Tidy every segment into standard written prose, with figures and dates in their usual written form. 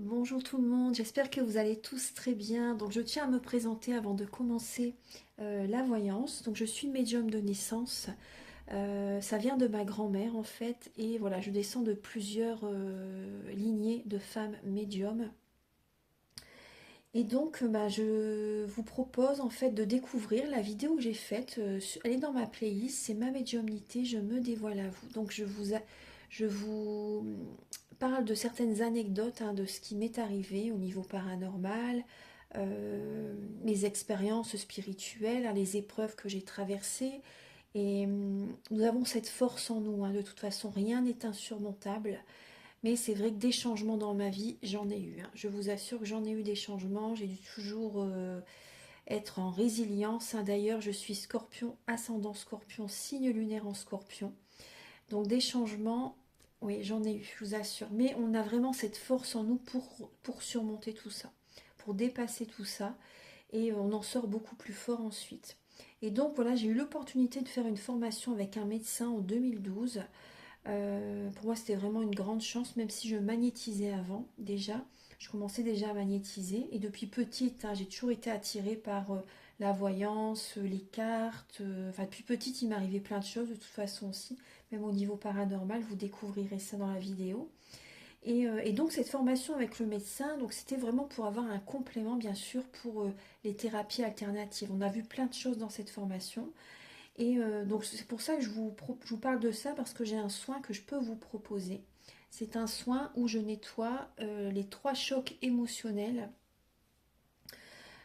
Bonjour tout le monde, j'espère que vous allez tous très bien. Donc je tiens à me présenter avant de commencer la voyance. Donc je suis médium de naissance. Ça vient de ma grand-mère en fait. Et voilà, je descends de plusieurs lignées de femmes médiums. Et donc je vous propose en fait de découvrir la vidéo que j'ai faite. Elle est dans ma playlist, c'est ma médiumnité, je me dévoile à vous. Donc je vous parle de certaines anecdotes hein, de ce qui m'est arrivé au niveau paranormal, mes expériences spirituelles, hein, les épreuves que j'ai traversées. Et nous avons cette force en nous, hein, de toute façon, rien n'est insurmontable. Mais c'est vrai que des changements dans ma vie, j'en ai eu, hein. Je vous assure que j'en ai eu des changements. J'ai dû toujours être en résilience, hein. D'ailleurs, je suis scorpion, ascendant scorpion, signe lunaire en scorpion. Donc des changements, oui, j'en ai eu, je vous assure. Mais on a vraiment cette force en nous pour surmonter tout ça, pour dépasser tout ça. Et on en sort beaucoup plus fort ensuite. Et donc voilà, j'ai eu l'opportunité de faire une formation avec un médecin en 2012. Pour moi, c'était vraiment une grande chance, même si je magnétisais avant déjà. Je commençais déjà à magnétiser. Et depuis petite, hein, j'ai toujours été attirée par la voyance, les cartes. Enfin, depuis petite, il m'arrivait plein de choses de toute façon aussi. Même au niveau paranormal, vous découvrirez ça dans la vidéo. Et donc, cette formation avec le médecin, donc c'était vraiment pour avoir un complément, bien sûr, pour les thérapies alternatives. On a vu plein de choses dans cette formation. Et donc c'est pour ça que je vous parle de ça parce que j'ai un soin que je peux vous proposer. C'est un soin où je nettoie les trois chocs émotionnels.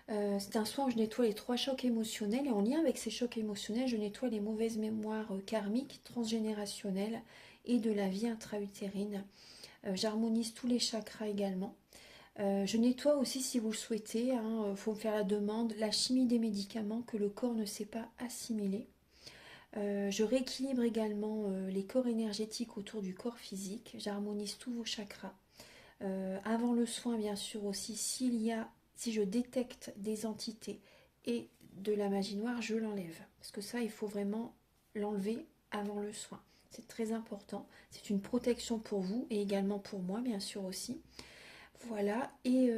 C'est un soin où je nettoie les trois chocs émotionnels et en lien avec ces chocs émotionnels, je nettoie les mauvaises mémoires karmiques, transgénérationnelles et de la vie intra-utérine. J'harmonise tous les chakras également. Je nettoie aussi, si vous le souhaitez, il faut me faire la demande, la chimie des médicaments que le corps ne sait pas assimiler. Je rééquilibre également les corps énergétiques autour du corps physique. J'harmonise tous vos chakras. Avant le soin, bien sûr aussi, si je détecte des entités et de la magie noire, je l'enlève. Parce que ça, il faut vraiment l'enlever avant le soin. C'est très important. C'est une protection pour vous et également pour moi, bien sûr aussi. Voilà. Et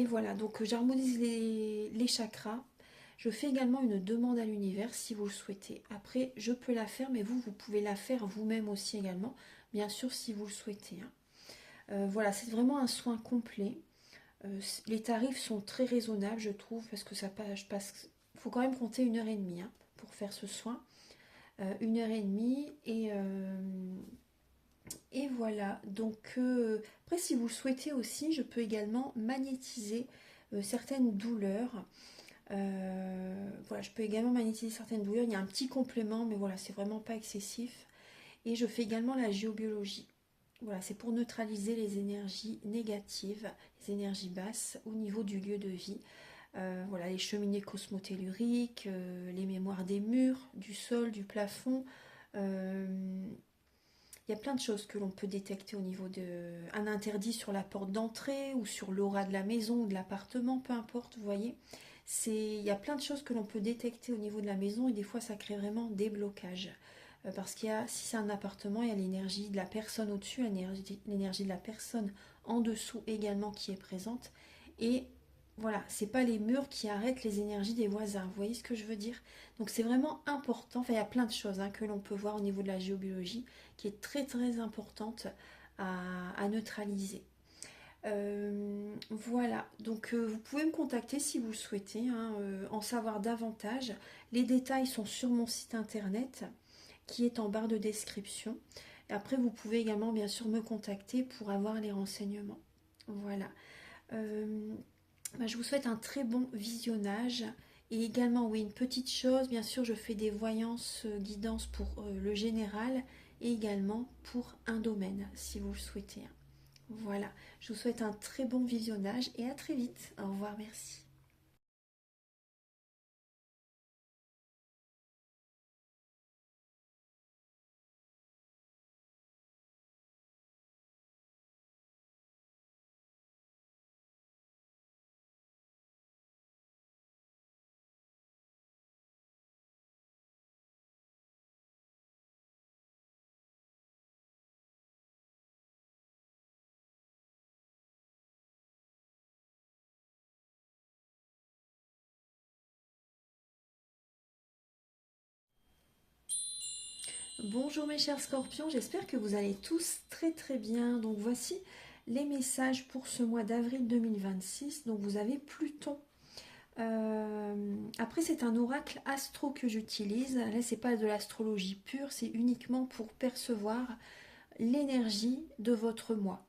voilà. Donc, j'harmonise les chakras. Je fais également une demande à l'univers si vous le souhaitez. Après, je peux la faire, mais vous pouvez la faire vous-même aussi également, bien sûr si vous le souhaitez, hein. Voilà, c'est vraiment un soin complet. Les tarifs sont très raisonnables, je trouve, parce que il faut quand même compter 1 heure et demie hein, pour faire ce soin. 1 heure et demie et voilà. Donc après, si vous le souhaitez aussi, je peux également magnétiser certaines douleurs. Voilà, je peux également magnétiser certaines douleurs. Il y a un petit complément, mais voilà, c'est vraiment pas excessif. Et je fais également la géobiologie. Voilà, c'est pour neutraliser les énergies négatives, les énergies basses au niveau du lieu de vie. Voilà, les cheminées cosmotelluriques, les mémoires des murs, du sol, du plafond. Euh, il y a plein de choses que l'on peut détecter au niveau un interdit sur la porte d'entrée ou sur l'aura de la maison ou de l'appartement, peu importe, vous voyez. Il y a plein de choses que l'on peut détecter au niveau de la maison et des fois ça crée vraiment des blocages. Parce si c'est un appartement, il y a l'énergie de la personne au-dessus, l'énergie de la personne en dessous également qui est présente. Et voilà, c'est pas les murs qui arrêtent les énergies des voisins. Vous voyez ce que je veux dire? Donc c'est vraiment important. Enfin, il y a plein de choses hein, que l'on peut voir au niveau de la géobiologie qui est très très importante à neutraliser. Voilà, donc vous pouvez me contacter si vous le souhaitez, hein, en savoir davantage. Les détails sont sur mon site internet qui est en barre de description. Et après, vous pouvez également bien sûr me contacter pour avoir les renseignements. Voilà. Euh, je vous souhaite un très bon visionnage. Et également, oui, une petite chose, bien sûr, je fais des voyances, guidances pour le général et également pour un domaine, si vous le souhaitez, hein. Voilà, je vous souhaite un très bon visionnage et à très vite. Au revoir, merci. Bonjour mes chers scorpions, j'espère que vous allez tous très très bien. Donc voici les messages pour ce mois d'avril 2026. Donc vous avez Pluton. Après c'est un oracle astro que j'utilise. Là c'est pas de l'astrologie pure, c'est uniquement pour percevoir l'énergie de votre mois.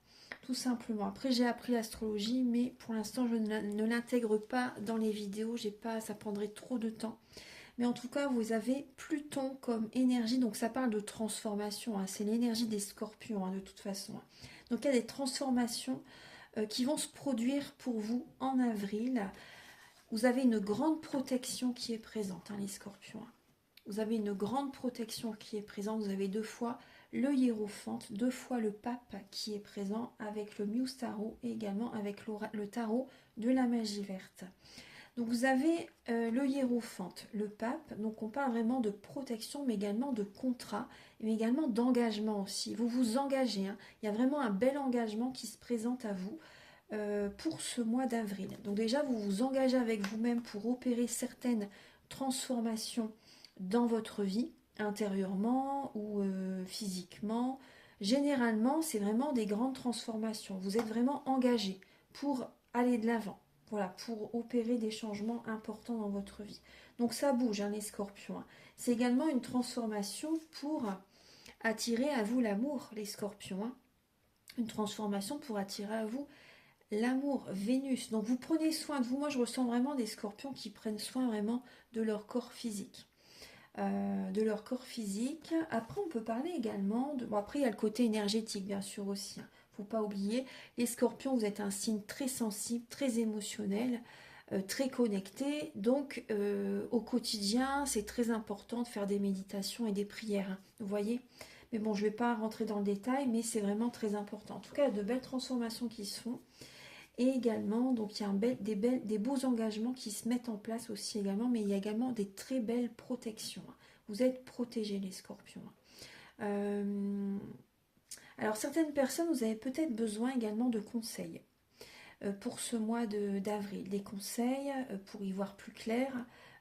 Tout simplement. Après j'ai appris l'astrologie, mais pour l'instant je ne l'intègre pas dans les vidéos. Ça prendrait trop de temps. Mais en tout cas, vous avez Pluton comme énergie, donc ça parle de transformation, hein. C'est l'énergie des scorpions, hein, de toute façon. Donc il y a des transformations qui vont se produire pour vous en avril. Vous avez une grande protection qui est présente, hein, les scorpions. Vous avez une grande protection qui est présente. Vous avez 2 fois le hiérophante, 2 fois le pape qui est présent avec le Muse Tarot et également avec le tarot de la magie verte. Donc vous avez le hiérophante, le pape, donc on parle vraiment de protection, mais également de contrat, mais également d'engagement aussi. Vous vous engagez, hein. Il y a vraiment un bel engagement qui se présente à vous pour ce mois d'avril. Donc déjà, vous vous engagez avec vous-même pour opérer certaines transformations dans votre vie, intérieurement ou physiquement. Généralement, c'est vraiment des grandes transformations. Vous êtes vraiment engagé pour aller de l'avant. Voilà, pour opérer des changements importants dans votre vie. Donc ça bouge, hein, les scorpions. C'est également une transformation pour attirer à vous l'amour, les scorpions. Hein. Une transformation pour attirer à vous l'amour, Vénus. Donc vous prenez soin de vous. Moi, je ressens vraiment des scorpions qui prennent soin vraiment de leur corps physique. Après, on peut parler également de... Bon, après, il y a le côté énergétique, bien sûr, aussi. Hein. Faut pas oublier, les scorpions, vous êtes un signe très sensible, très émotionnel, très connecté. Donc, au quotidien, c'est très important de faire des méditations et des prières. Hein, vous voyez. Mais bon, je ne vais pas rentrer dans le détail, mais c'est vraiment très important. En tout cas, il y a de belles transformations qui se font. Et également, donc il y a des beaux engagements qui se mettent en place aussi également, mais il y a également des très belles protections. Hein. Vous êtes protégés, les scorpions. Alors certaines personnes, vous avez peut-être besoin également de conseils pour ce mois d'avril. Des conseils pour y voir plus clair.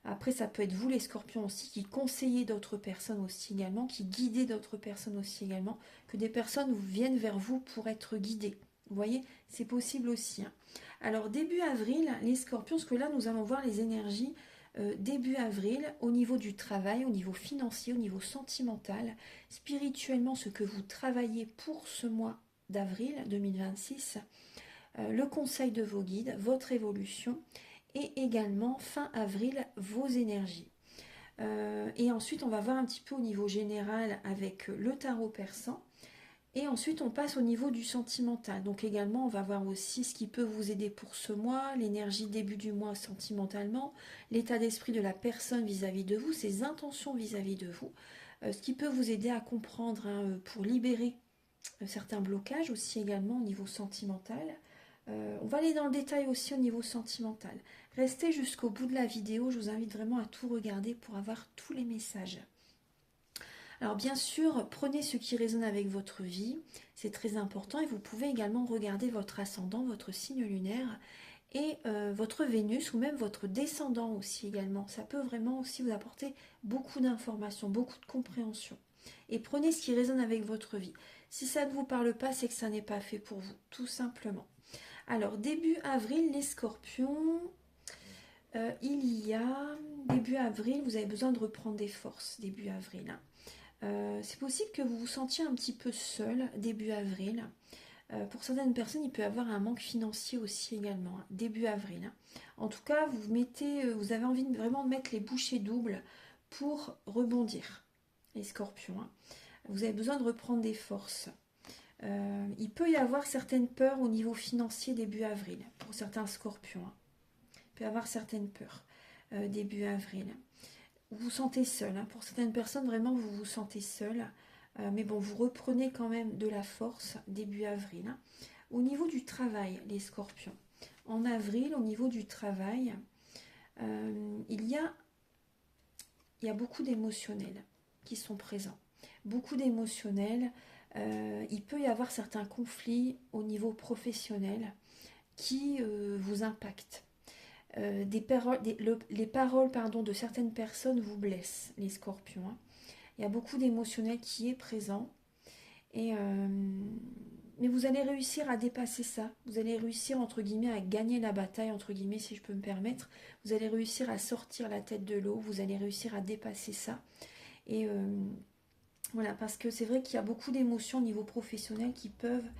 Après, ça peut être vous, les scorpions aussi, qui conseillez d'autres personnes aussi également, qui guidez d'autres personnes aussi également, que des personnes viennent vers vous pour être guidées. Vous voyez, c'est possible aussi. Hein. Alors, début avril, les scorpions, parce que là, nous allons voir les énergies début avril, au niveau du travail, au niveau financier, au niveau sentimental, spirituellement, ce que vous travaillez pour ce mois d'avril 2026, le conseil de vos guides, votre évolution, et également fin avril, vos énergies. Et ensuite, on va voir un petit peu au niveau général avec le tarot persan. Et ensuite, on passe au niveau du sentimental. Donc également, on va voir aussi ce qui peut vous aider pour ce mois, l'énergie début du mois sentimentalement, l'état d'esprit de la personne vis-à-vis de vous, ses intentions vis-à-vis de vous, ce qui peut vous aider à comprendre hein, pour libérer certains blocages aussi également au niveau sentimental. On va aller dans le détail aussi au niveau sentimental. Restez jusqu'au bout de la vidéo, je vous invite vraiment à tout regarder pour avoir tous les messages. Alors bien sûr, prenez ce qui résonne avec votre vie, c'est très important et vous pouvez également regarder votre ascendant, votre signe lunaire et votre Vénus ou même votre descendant aussi également. Ça peut vraiment aussi vous apporter beaucoup d'informations, beaucoup de compréhension. Et prenez ce qui résonne avec votre vie. Si ça ne vous parle pas, c'est que ça n'est pas fait pour vous, tout simplement. Alors début avril, les scorpions, début avril, vous avez besoin de reprendre des forces, début avril. Hein. C'est possible que vous vous sentiez un petit peu seul début avril. Pour certaines personnes, il peut y avoir un manque financier aussi également, hein, début avril. Hein. En tout cas, vous avez envie vraiment de mettre les bouchées doubles pour rebondir, les scorpions. Hein. Vous avez besoin de reprendre des forces. Il peut y avoir certaines peurs au niveau financier début avril, pour certains scorpions. Hein. Il peut y avoir certaines peurs début avril. Vous vous sentez seul. Hein. Pour certaines personnes, vraiment, vous vous sentez seul. Mais bon, vous reprenez quand même de la force début avril. Hein. Au niveau du travail, les scorpions. En avril, au niveau du travail, il y a beaucoup d'émotionnels qui sont présents. Beaucoup d'émotionnels. Il peut y avoir certains conflits au niveau professionnel qui vous impactent. Les paroles de certaines personnes vous blessent, les scorpions. Hein. Il y a beaucoup d'émotionnel qui est présent. Et, mais vous allez réussir à dépasser ça. Vous allez réussir, entre guillemets, à gagner la bataille, entre guillemets, si je peux me permettre. Vous allez réussir à sortir la tête de l'eau. Vous allez réussir à dépasser ça. Et voilà, parce que c'est vrai qu'il y a beaucoup d'émotions au niveau professionnel qui peuvent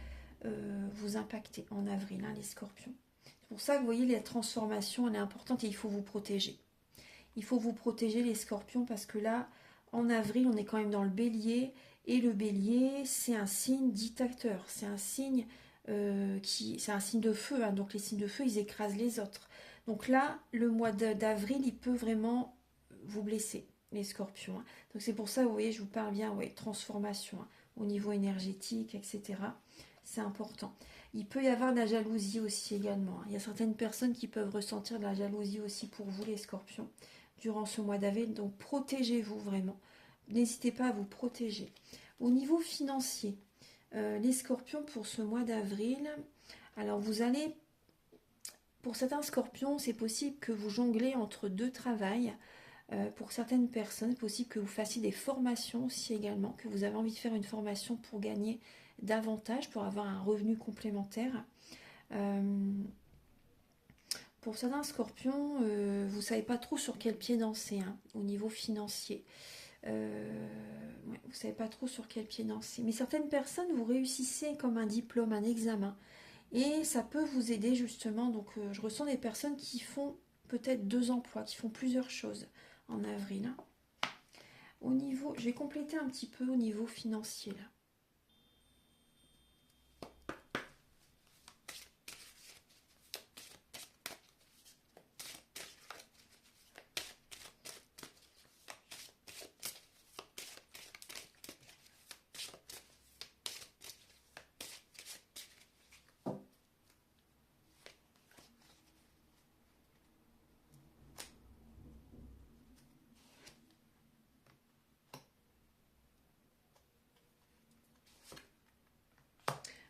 vous impacter en avril, hein, les scorpions. C'est pour ça que vous voyez, la transformation, elle est importante et il faut vous protéger. Il faut vous protéger les scorpions parce que là, en avril, on est quand même dans le bélier. Et le bélier, c'est un signe dictateur. C'est un signe c'est un signe de feu. Hein, donc les signes de feu, ils écrasent les autres. Donc là, le mois d'avril, il peut vraiment vous blesser, les scorpions. Hein. Donc c'est pour ça, vous voyez, je vous parle bien, ouais, transformation hein, au niveau énergétique, etc. C'est important. Il peut y avoir de la jalousie aussi également. Hein. Il y a certaines personnes qui peuvent ressentir de la jalousie aussi pour vous, les scorpions, durant ce mois d'avril. Donc protégez-vous vraiment. N'hésitez pas à vous protéger. Au niveau financier, les scorpions pour ce mois d'avril, alors vous allez, pour certains scorpions, c'est possible que vous jonglez entre deux travails. Pour certaines personnes, c'est possible que vous fassiez des formations aussi également, que vous avez envie de faire une formation pour gagner davantage, pour avoir un revenu complémentaire. Pour certains scorpions, vous ne savez pas trop sur quel pied danser hein, au niveau financier. Ouais, vous ne savez pas trop sur quel pied danser. Mais certaines personnes, vous réussissez comme un diplôme, un examen. Et ça peut vous aider justement. Donc je ressens des personnes qui font peut-être 2 emplois, qui font plusieurs choses en avril. Hein. Au niveau, je vais compléter un petit peu au niveau financier là.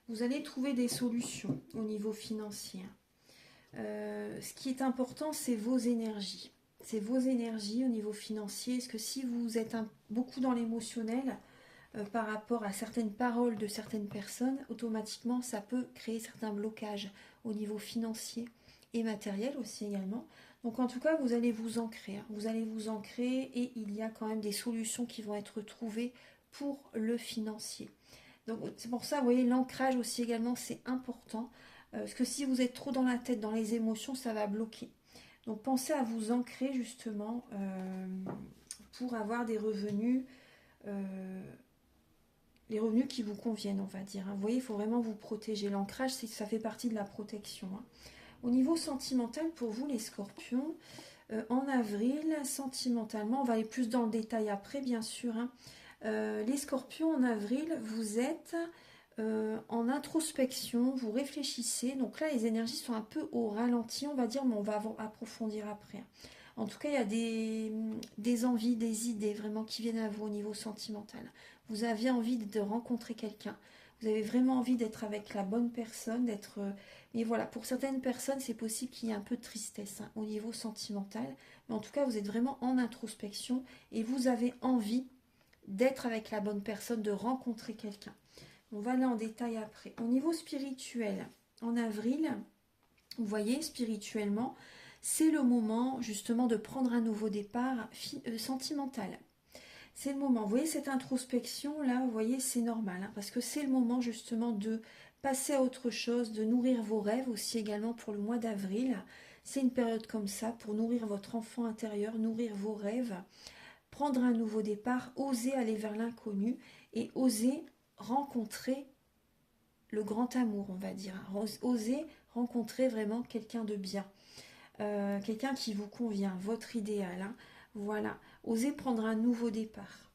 Vous allez trouver des solutions au niveau financier. Ce qui est important, c'est vos énergies. C'est vos énergies au niveau financier. Parce que si vous êtes beaucoup dans l'émotionnel par rapport à certaines paroles de certaines personnes, automatiquement, ça peut créer certains blocages au niveau financier et matériel aussi également. Donc en tout cas, vous allez vous ancrer. Hein. Vous allez vous ancrer et il y a quand même des solutions qui vont être trouvées pour le financier. Donc c'est pour ça, vous voyez, l'ancrage aussi également, c'est important. Parce que si vous êtes trop dans la tête, dans les émotions, ça va bloquer. Donc pensez à vous ancrer justement pour avoir des revenus, les revenus qui vous conviennent, on va dire. Hein. Vous voyez, il faut vraiment vous protéger. L'ancrage, ça fait partie de la protection. Hein. Au niveau sentimental, pour vous les scorpions, en avril, sentimentalement, on va aller plus dans le détail après, bien sûr. Hein. Les scorpions, en avril, vous êtes en introspection, vous réfléchissez. Donc là, les énergies sont un peu au ralenti, on va dire, mais on va approfondir après. En tout cas, il y a des envies, des idées vraiment qui viennent à vous au niveau sentimental. Vous avez envie de rencontrer quelqu'un. Vous avez vraiment envie d'être avec la bonne personne, d'être... Mais voilà, pour certaines personnes, c'est possible qu'il y ait un peu de tristesse hein, au niveau sentimental. Mais en tout cas, vous êtes vraiment en introspection et vous avez envie d'être avec la bonne personne, de rencontrer quelqu'un. On va aller en détail après. Au niveau spirituel, en avril, vous voyez, spirituellement, c'est le moment justement de prendre un nouveau départ sentimental. C'est le moment. Vous voyez cette introspection là, vous voyez, c'est normal, hein, parce que c'est le moment justement de passer à autre chose, de nourrir vos rêves aussi également pour le mois d'avril. C'est une période comme ça pour nourrir votre enfant intérieur, nourrir vos rêves, prendre un nouveau départ, oser aller vers l'inconnu et oser rencontrer le grand amour, on va dire. Oser rencontrer vraiment quelqu'un de bien, quelqu'un qui vous convient, votre idéal. Hein. Voilà, oser prendre un nouveau départ.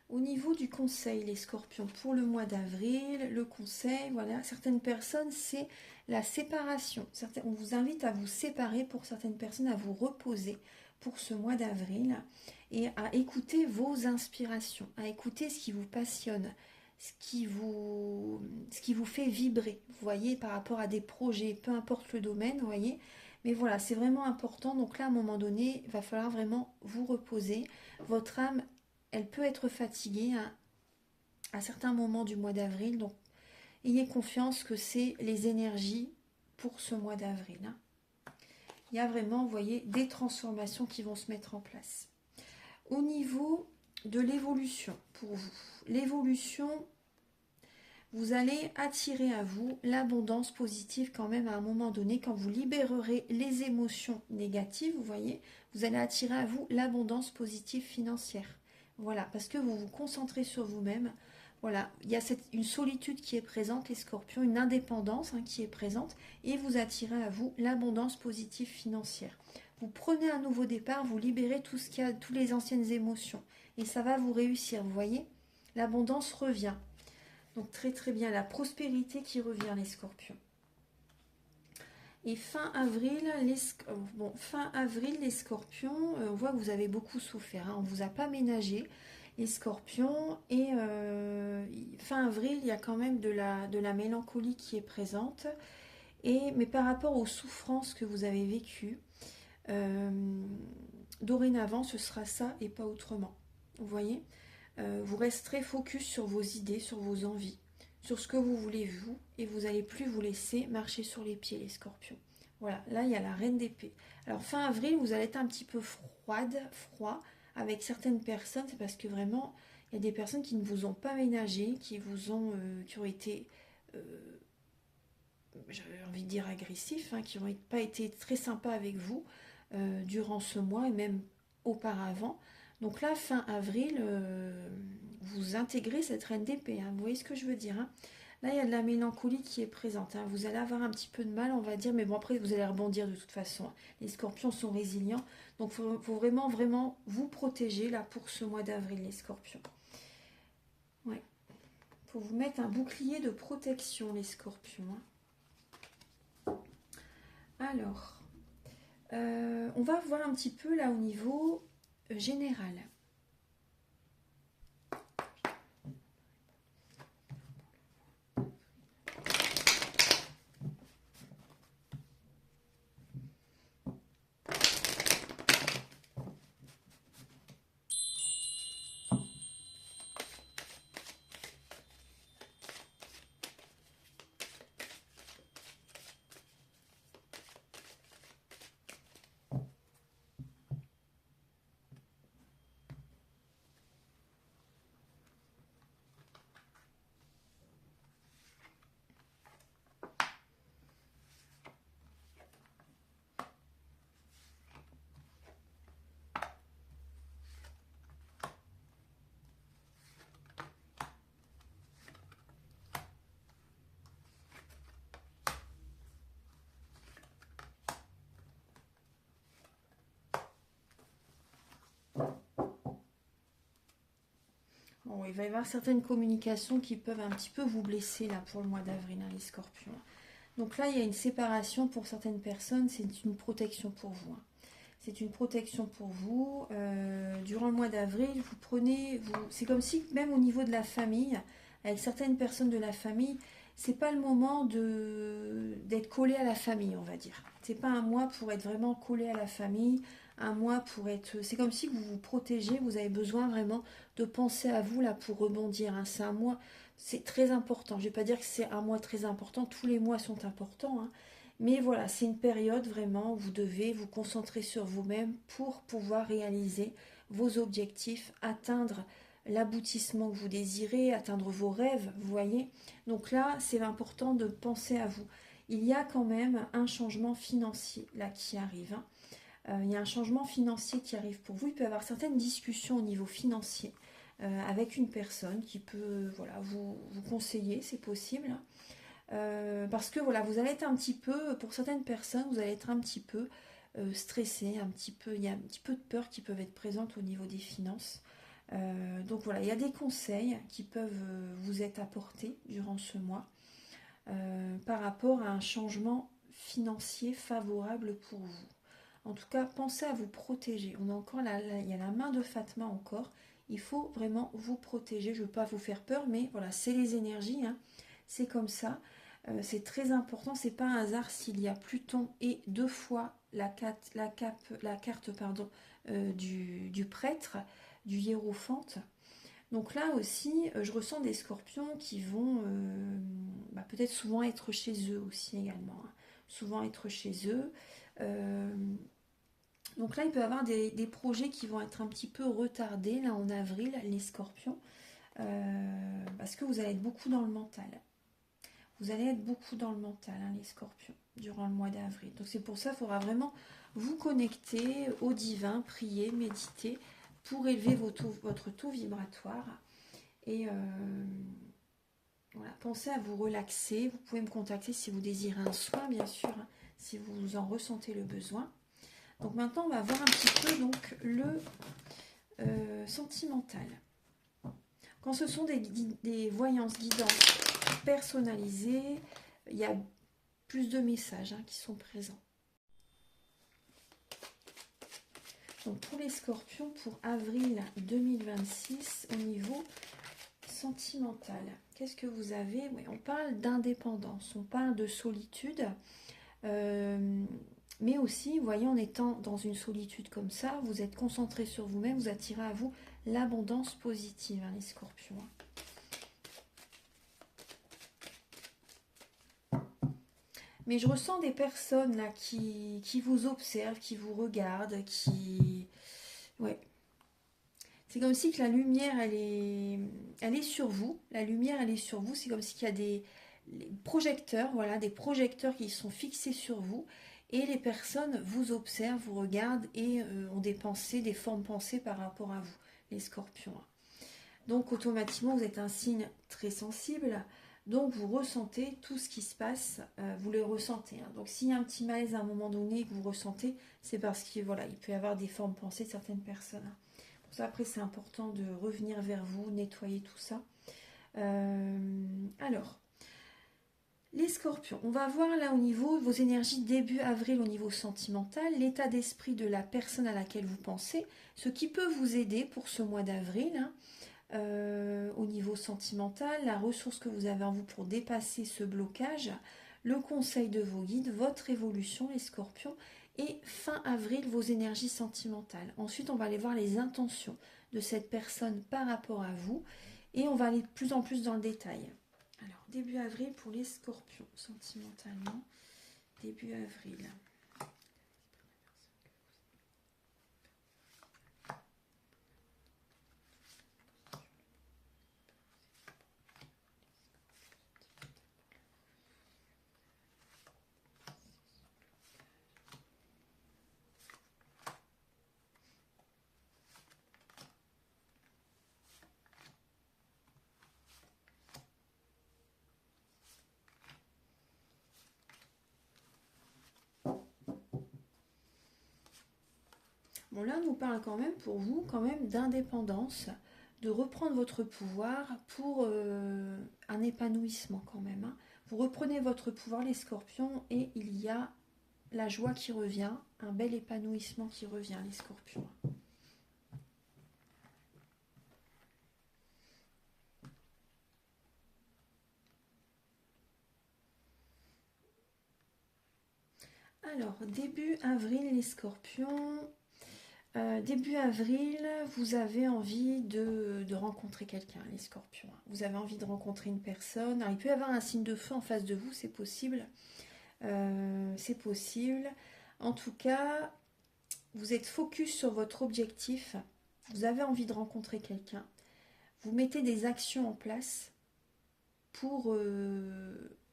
Au niveau du conseil, les scorpions, pour le mois d'avril, le conseil, voilà, certaines personnes, c'est la séparation. On vous invite à vous séparer pour certaines personnes, à vous reposer pour ce mois d'avril et à écouter vos inspirations, à écouter ce qui vous passionne, ce qui vous fait vibrer, vous voyez, par rapport à des projets, peu importe le domaine, vous voyez, Mais voilà, c'est vraiment important. Donc là, à un moment donné, il va falloir vraiment vous reposer. Votre âme, elle peut être fatiguée à certains moments du mois d'avril. Donc, ayez confiance que c'est les énergies pour ce mois d'avril, hein. Il y a vraiment, vous voyez, des transformations qui vont se mettre en place. Au niveau de l'évolution, pour vous, l'évolution, vous allez attirer à vous l'abondance positive quand même à un moment donné. Quand vous libérerez les émotions négatives, vous voyez, vous allez attirer à vous l'abondance positive financière. Voilà, parce que vous vous concentrez sur vous-même. Voilà, il y a une solitude qui est présente, les scorpions, une indépendance, hein, qui est présente, et vous attirez à vous l'abondance positive financière. Vous prenez un nouveau départ, vous libérez tout ce qu'il y a, toutes les anciennes émotions, et ça va vous réussir, vous voyez. L'abondance revient. Donc très très bien, la prospérité qui revient, les scorpions. Et fin avril, les scorpions, on voit que vous avez beaucoup souffert, hein, on ne vous a pas ménagé, les scorpions. Et fin avril, il y a quand même de la mélancolie qui est présente. Mais par rapport aux souffrances que vous avez vécues, dorénavant, ce sera ça et pas autrement. Vous voyez, vous resterez focus sur vos idées, sur vos envies, sur ce que vous voulez vous, et vous n'allez plus vous laisser marcher sur les pieds, les scorpions. Voilà, là il y a la reine d'épée. Alors fin avril, vous allez être un petit peu froid avec certaines personnes, c'est parce que vraiment, il y a des personnes qui ne vous ont pas ménagé, qui ont été, j'avais envie de dire agressifs, hein, qui n'ont pas été très sympas avec vous durant ce mois et même auparavant. Donc là, fin avril, vous intégrez cette reine d'épée, hein, vous voyez ce que je veux dire, hein. Là, il y a de la mélancolie qui est présente, hein. Vous allez avoir un petit peu de mal, on va dire, mais bon, après, vous allez rebondir de toute façon. Les scorpions sont résilients, donc il faut vraiment, vraiment vous protéger là pour ce mois d'avril, les scorpions. Ouais. Il faut vous mettre un bouclier de protection, les scorpions, hein. Alors, on va voir un petit peu là au niveau général. Bon, il va y avoir certaines communications qui peuvent un petit peu vous blesser là pour le mois d'avril, hein, les scorpions. Donc là, il y a une séparation pour certaines personnes, c'est une protection pour vous, hein. C'est une protection pour vous. Durant le mois d'avril, c'est comme si même au niveau de la famille, avec certaines personnes de la famille, c'est pas le moment d'être collé à la famille, on va dire. C'est pas un mois pour être vraiment collé à la famille, un mois pour être. C'est comme si vous vous protégez, vous avez besoin vraiment de penser à vous là pour rebondir, hein. C'est un mois, c'est très important. Je vais pas dire que c'est un mois très important, tous les mois sont importants, hein. Mais voilà, c'est une période vraiment où vous devez vous concentrer sur vous-même pour pouvoir réaliser vos objectifs, atteindre l'aboutissement que vous désirez, atteindre vos rêves, vous voyez. Donc là, c'est important de penser à vous. Il y a quand même un changement financier là qui arrive, hein. Il y a un changement financier qui arrive pour vous. Il peut y avoir certaines discussions au niveau financier avec une personne qui peut voilà, vous conseiller, c'est possible. Parce que voilà, vous allez être un petit peu, pour certaines personnes, vous allez être un petit peu stressé, il y a un petit peu de peur qui peuvent être présentes au niveau des finances. Donc voilà, il y a des conseils qui peuvent vous être apportés durant ce mois par rapport à un changement financier favorable pour vous. En tout cas, pensez à vous protéger. On a encore il y a la main de Fatma encore. Il faut vraiment vous protéger. Je ne veux pas vous faire peur, mais voilà, c'est les énergies, hein. C'est comme ça. C'est très important, c'est pas un hasard s'il y a Pluton et deux fois la carte pardon, du prêtre, du hiérophante. Donc là aussi, je ressens des scorpions qui vont peut-être souvent être chez eux aussi également, hein. Souvent être chez eux. Euh, donc là, il peut y avoir des projets qui vont être un petit peu retardés là en avril, les scorpions, parce que vous allez être beaucoup dans le mental. Vous allez être beaucoup dans le mental, hein, les scorpions, durant le mois d'avril. Donc c'est pour ça qu'il faudra vraiment vous connecter au divin, prier, méditer, pour élever votre taux vibratoire. Et voilà, pensez à vous relaxer. Vous pouvez me contacter si vous désirez un soin, bien sûr, hein, si vous en ressentez le besoin. Donc maintenant, on va voir un petit peu donc, le sentimental. Quand ce sont des voyances guidantes personnalisées, il y a plus de messages hein, qui sont présents. Donc pour les scorpions, pour avril 2026, au niveau sentimental, qu'est-ce que vous avez? Oui, on parle d'indépendance, on parle de solitude, mais aussi, vous voyez, en étant dans une solitude comme ça, vous êtes concentré sur vous-même, vous attirez à vous l'abondance positive, hein, les scorpions. Mais je ressens des personnes là qui vous observent, qui vous regardent, qui... Ouais. C'est comme si que la lumière, elle est sur vous. La lumière, elle est sur vous. C'est comme s'il y a des projecteurs, voilà, des projecteurs qui sont fixés sur vous. Et les personnes vous observent, vous regardent et ont des pensées, des formes pensées par rapport à vous, les scorpions. Donc automatiquement, vous êtes un signe très sensible. Donc vous ressentez tout ce qui se passe, vous le ressentez. Hein. Donc s'il y a un petit malaise à un moment donné que vous ressentez, c'est parce qu'il voilà, il peut y avoir des formes pensées de certaines personnes. Hein. Pour ça, après, c'est important de revenir vers vous, nettoyer tout ça. Alors, les scorpions, on va voir là au niveau de vos énergies début avril au niveau sentimental, l'état d'esprit de la personne à laquelle vous pensez, ce qui peut vous aider pour ce mois d'avril. Hein. Au niveau sentimental, la ressource que vous avez en vous pour dépasser ce blocage, le conseil de vos guides, votre évolution, les scorpions, et fin avril, vos énergies sentimentales. Ensuite, on va aller voir les intentions de cette personne par rapport à vous, et on va aller de plus en plus dans le détail. Alors, début avril pour les scorpions, sentimentalement, début avril. Bon, là, on nous parle quand même, pour vous, quand même d'indépendance, de reprendre votre pouvoir pour un épanouissement quand même. Hein. Vous reprenez votre pouvoir, les scorpions, et il y a la joie qui revient, un bel épanouissement qui revient, les scorpions. Alors, début avril, les scorpions... début avril, vous avez envie de rencontrer quelqu'un, les scorpions. Vous avez envie de rencontrer une personne. Alors, il peut y avoir un signe de feu en face de vous, c'est possible. C'est possible. En tout cas, vous êtes focus sur votre objectif. Vous avez envie de rencontrer quelqu'un. Vous mettez des actions en place pour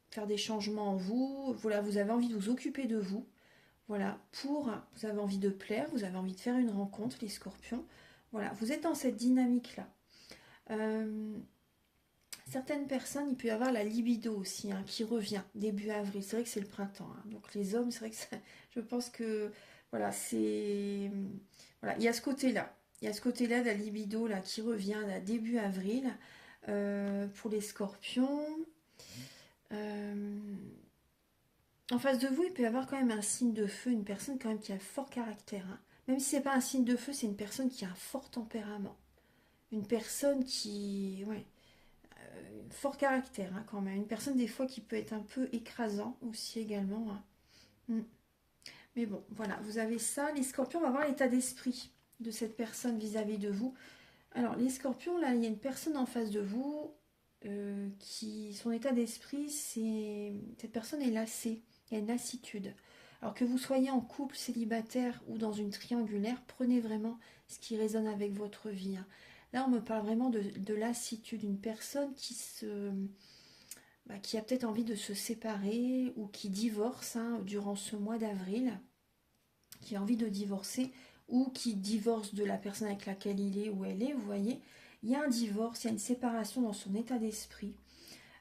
faire des changements en vous. Voilà, vous avez envie de vous occuper de vous. Voilà, vous avez envie de plaire, vous avez envie de faire une rencontre, les scorpions. Voilà, vous êtes dans cette dynamique-là. Certaines personnes, il peut y avoir la libido aussi, hein, qui revient début avril. C'est vrai que c'est le printemps. Hein. Donc les hommes, c'est vrai que je pense que, voilà, c'est... Voilà, il y a ce côté-là. Il y a ce côté-là de la libido là, qui revient là, début avril pour les scorpions. En face de vous, il peut y avoir quand même un signe de feu, une personne quand même qui a un fort caractère. Hein. Même si c'est pas un signe de feu, c'est une personne qui a un fort tempérament. Une personne qui... Ouais, fort caractère hein, quand même. Une personne des fois qui peut être un peu écrasant aussi également. Hein. Mm. Mais bon, voilà, vous avez ça. Les scorpions, on va voir l'état d'esprit de cette personne vis-à-vis de vous. Alors, les scorpions, là, il y a une personne en face de vous qui, son état d'esprit, c'est... Cette personne est lassée, il y a une lassitude. Alors que vous soyez en couple, célibataire ou dans une triangulaire, prenez vraiment ce qui résonne avec votre vie. Hein. Là, on me parle vraiment de lassitude, une personne qui a peut-être envie de se séparer ou qui divorce hein, durant ce mois d'avril, qui a envie de divorcer ou qui divorce de la personne avec laquelle il est ou elle est, vous voyez. Il y a un divorce, il y a une séparation dans son état d'esprit.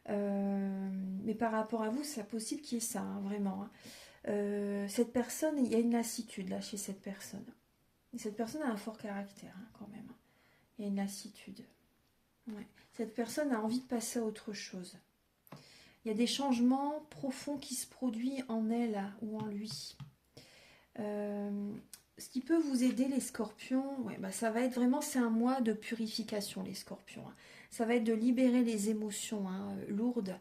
Mais par rapport à vous, c'est possible qu'il y ait ça, hein, vraiment. Hein. Cette personne, il y a une lassitude là chez cette personne. Et cette personne a un fort caractère hein, quand même. Il y a une lassitude. Ouais. Cette personne a envie de passer à autre chose. Il y a des changements profonds qui se produisent en elle ou en lui. Ce qui peut vous aider les scorpions, ouais, ça va être vraiment, c'est un mois de purification les scorpions. Hein. Ça va être de libérer les émotions hein, lourdes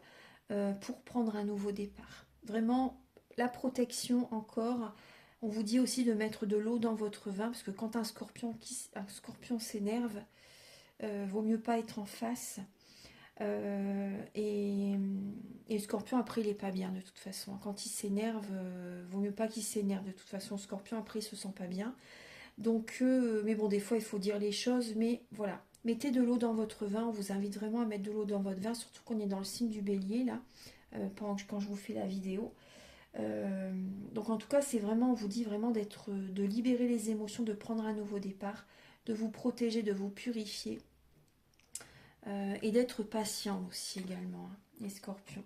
pour prendre un nouveau départ. Vraiment, la protection encore. On vous dit aussi de mettre de l'eau dans votre vin, parce que quand un scorpion s'énerve, vaut mieux pas être en face. Et le scorpion après il est pas bien de toute façon. Quand il s'énerve, vaut mieux pas qu'il s'énerve. De toute façon, le scorpion après il se sent pas bien. Donc, mais bon, des fois il faut dire les choses. Mais voilà, mettez de l'eau dans votre vin. On vous invite vraiment à mettre de l'eau dans votre vin, surtout qu'on est dans le signe du bélier là, quand je vous fais la vidéo. Donc en tout cas, c'est vraiment, on vous dit vraiment de libérer les émotions, de prendre un nouveau départ, de vous protéger, de vous purifier. Et d'être patient aussi également, hein, les scorpions.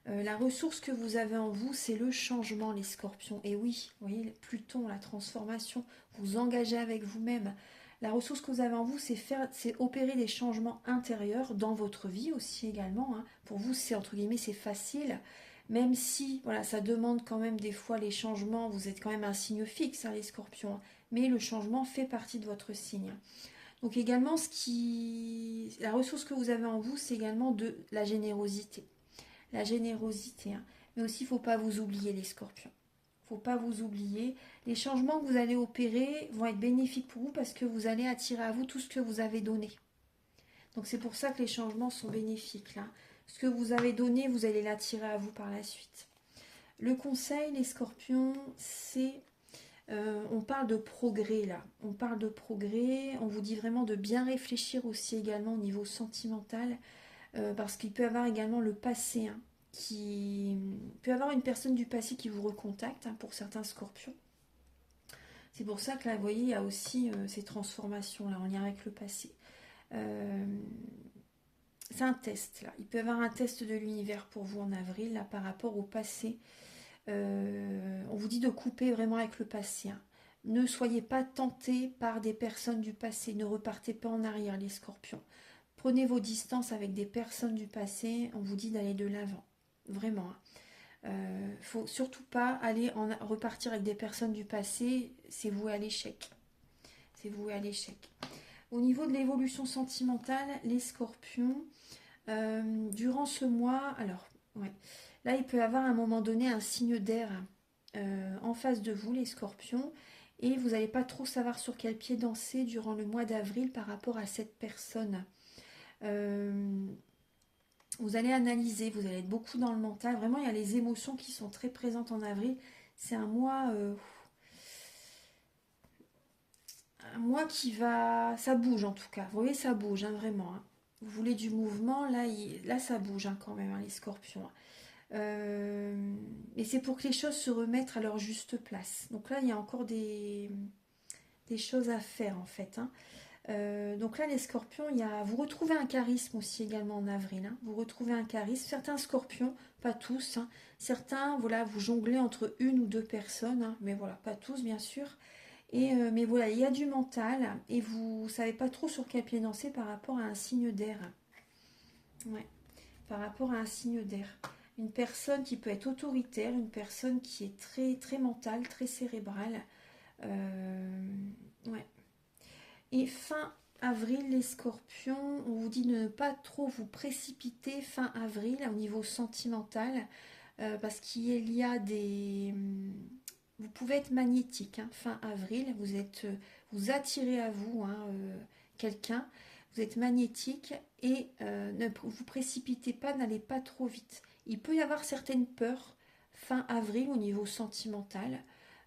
La ressource que vous avez en vous, c'est le changement, les scorpions. Et oui, vous voyez, Pluton, la transformation, vous engagez avec vous-même. La ressource que vous avez en vous, c'est opérer des changements intérieurs dans votre vie aussi également. Hein. Pour vous, c'est entre guillemets, c'est facile. Même si, voilà, ça demande quand même des fois les changements. Vous êtes quand même un signe fixe, hein, les scorpions. Hein. Mais le changement fait partie de votre signe. Donc également, la ressource que vous avez en vous, c'est également de la générosité. La générosité. Hein. Mais aussi, il ne faut pas vous oublier les scorpions. Il ne faut pas vous oublier. Les changements que vous allez opérer vont être bénéfiques pour vous parce que vous allez attirer à vous tout ce que vous avez donné. Donc c'est pour ça que les changements sont bénéfiques. Là. Ce que vous avez donné, vous allez l'attirer à vous par la suite. Le conseil, les scorpions, c'est... on parle de progrès là, on parle de progrès, on vous dit vraiment de bien réfléchir aussi également au niveau sentimental, parce qu'il peut y avoir également le passé, hein, il peut y avoir une personne du passé qui vous recontacte hein, pour certains scorpions. C'est pour ça que là, vous voyez, il y a aussi ces transformations là en lien avec le passé. C'est un test là, il peut y avoir un test de l'univers pour vous en avril là, par rapport au passé. On vous dit de couper vraiment avec le passé. Hein. Ne soyez pas tentés par des personnes du passé. Ne repartez pas en arrière, les scorpions. Prenez vos distances avec des personnes du passé. On vous dit d'aller de l'avant. Vraiment. Faut surtout pas repartir avec des personnes du passé. C'est voué à l'échec. C'est voué à l'échec. Au niveau de l'évolution sentimentale, les scorpions, durant ce mois, alors, ouais. Là, il peut y avoir à un moment donné un signe d'air en face de vous, les scorpions, et vous n'allez pas trop savoir sur quel pied danser durant le mois d'avril par rapport à cette personne. Vous allez analyser, vous allez être beaucoup dans le mental. Vraiment, il y a les émotions qui sont très présentes en avril. C'est un mois qui va... Ça bouge en tout cas. Vous voyez, ça bouge, hein, vraiment. Hein. Vous voulez du mouvement, là ça bouge hein, quand même, hein, les scorpions. Et c'est pour que les choses se remettent à leur juste place. Donc là, il y a encore des choses à faire en fait. Hein. Donc là, les scorpions, vous retrouvez un charisme aussi également en avril. Hein. Vous retrouvez un charisme. Certains scorpions, pas tous. Hein. Certains, voilà, vous jonglez entre une ou deux personnes. Hein. Mais voilà, pas tous bien sûr. Mais voilà, il y a du mental. Et vous ne savez pas trop sur quel pied danser par rapport à un signe d'air. Ouais, par rapport à un signe d'air. Une personne qui peut être autoritaire, une personne qui est très, très mentale, très cérébrale. Ouais. Et fin avril, les scorpions, on vous dit de ne pas trop vous précipiter fin avril au niveau sentimental, parce qu'il y a des... Vous pouvez être magnétique, hein, fin avril, vous attirez à vous, hein, quelqu'un, vous êtes magnétique et ne vous précipitez pas, n'allez pas trop vite. Il peut y avoir certaines peurs fin avril au niveau sentimental.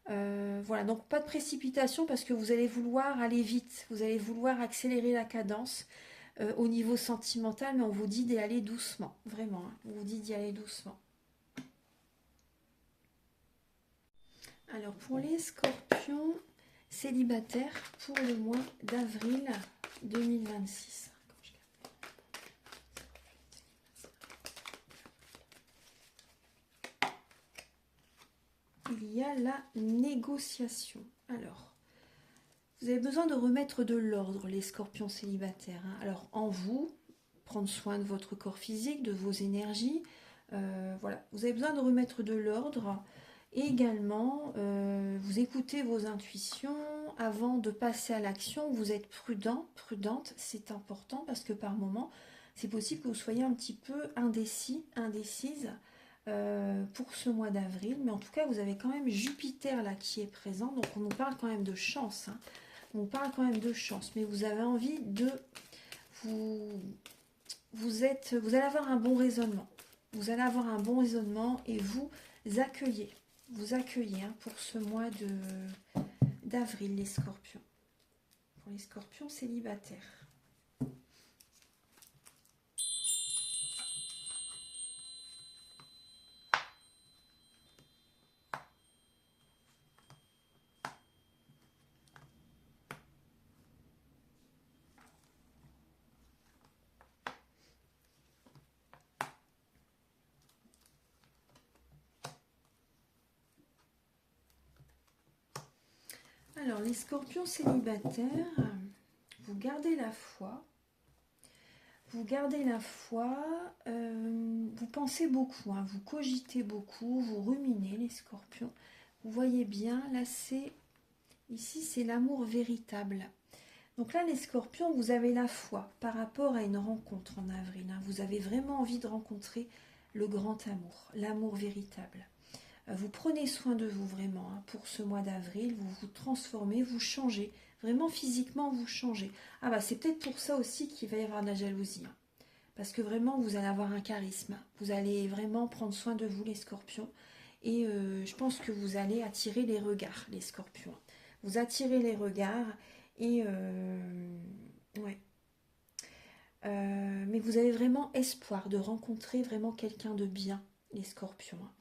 Voilà, donc pas de précipitation parce que vous allez vouloir aller vite, vous allez vouloir accélérer la cadence au niveau sentimental, mais on vous dit d'y aller doucement, vraiment, hein, on vous dit d'y aller doucement. Alors pour les scorpions célibataires pour le mois d'avril 2026. Il y a la négociation. Alors, vous avez besoin de remettre de l'ordre, les scorpions célibataires, hein. Alors, en vous, prendre soin de votre corps physique, de vos énergies. Voilà, vous avez besoin de remettre de l'ordre. Et également, vous écoutez vos intuitions avant de passer à l'action. Vous êtes prudent, prudente, c'est important parce que par moment, c'est possible que vous soyez un petit peu indécis, indécise pour ce mois d'avril. Mais en tout cas, vous avez quand même Jupiter là qui est présent. Donc, on nous parle quand même de chance, hein. On nous parle quand même de chance. Mais vous avez envie de... Vous allez avoir un bon raisonnement. Vous allez avoir un bon raisonnement et vous accueillez. Vous accueillez, hein, pour ce mois d'avril, les scorpions. Pour les scorpions célibataires. Alors, les scorpions célibataires, vous gardez la foi. Vous gardez la foi, vous pensez beaucoup, hein, vous cogitez beaucoup, vous ruminez, les scorpions. Vous voyez bien, là ici c'est l'amour véritable. Donc là, les scorpions, vous avez la foi par rapport à une rencontre en avril, hein. Vous avez vraiment envie de rencontrer le grand amour, l'amour véritable. Vous prenez soin de vous vraiment, hein, pour ce mois d'avril, vous vous transformez, vous changez, vraiment physiquement vous changez. Ah bah c'est peut-être pour ça aussi qu'il va y avoir de la jalousie, hein, parce que vraiment vous allez avoir un charisme, vous allez vraiment prendre soin de vous les scorpions, et je pense que vous allez attirer les regards, les scorpions. Vous attirez les regards, et ouais. Mais vous avez vraiment espoir de rencontrer vraiment quelqu'un de bien, les scorpions, hein.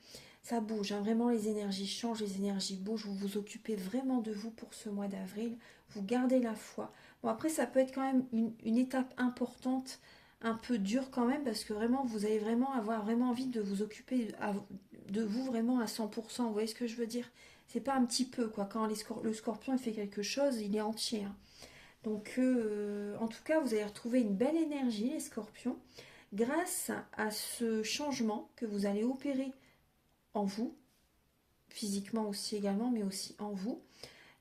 Ça bouge, hein, vraiment les énergies changent, les énergies bougent, vous vous occupez vraiment de vous pour ce mois d'avril, vous gardez la foi. Bon après ça peut être quand même une étape importante, un peu dure quand même, parce que vraiment vous allez vraiment avoir vraiment envie de vous occuper de vous vraiment à 100%, vous voyez ce que je veux dire? C'est pas un petit peu quoi, quand le scorpion il fait quelque chose, il est entier, hein. Donc en tout cas vous allez retrouver une belle énergie les scorpions, grâce à ce changement que vous allez opérer en vous, physiquement aussi également, mais aussi en vous.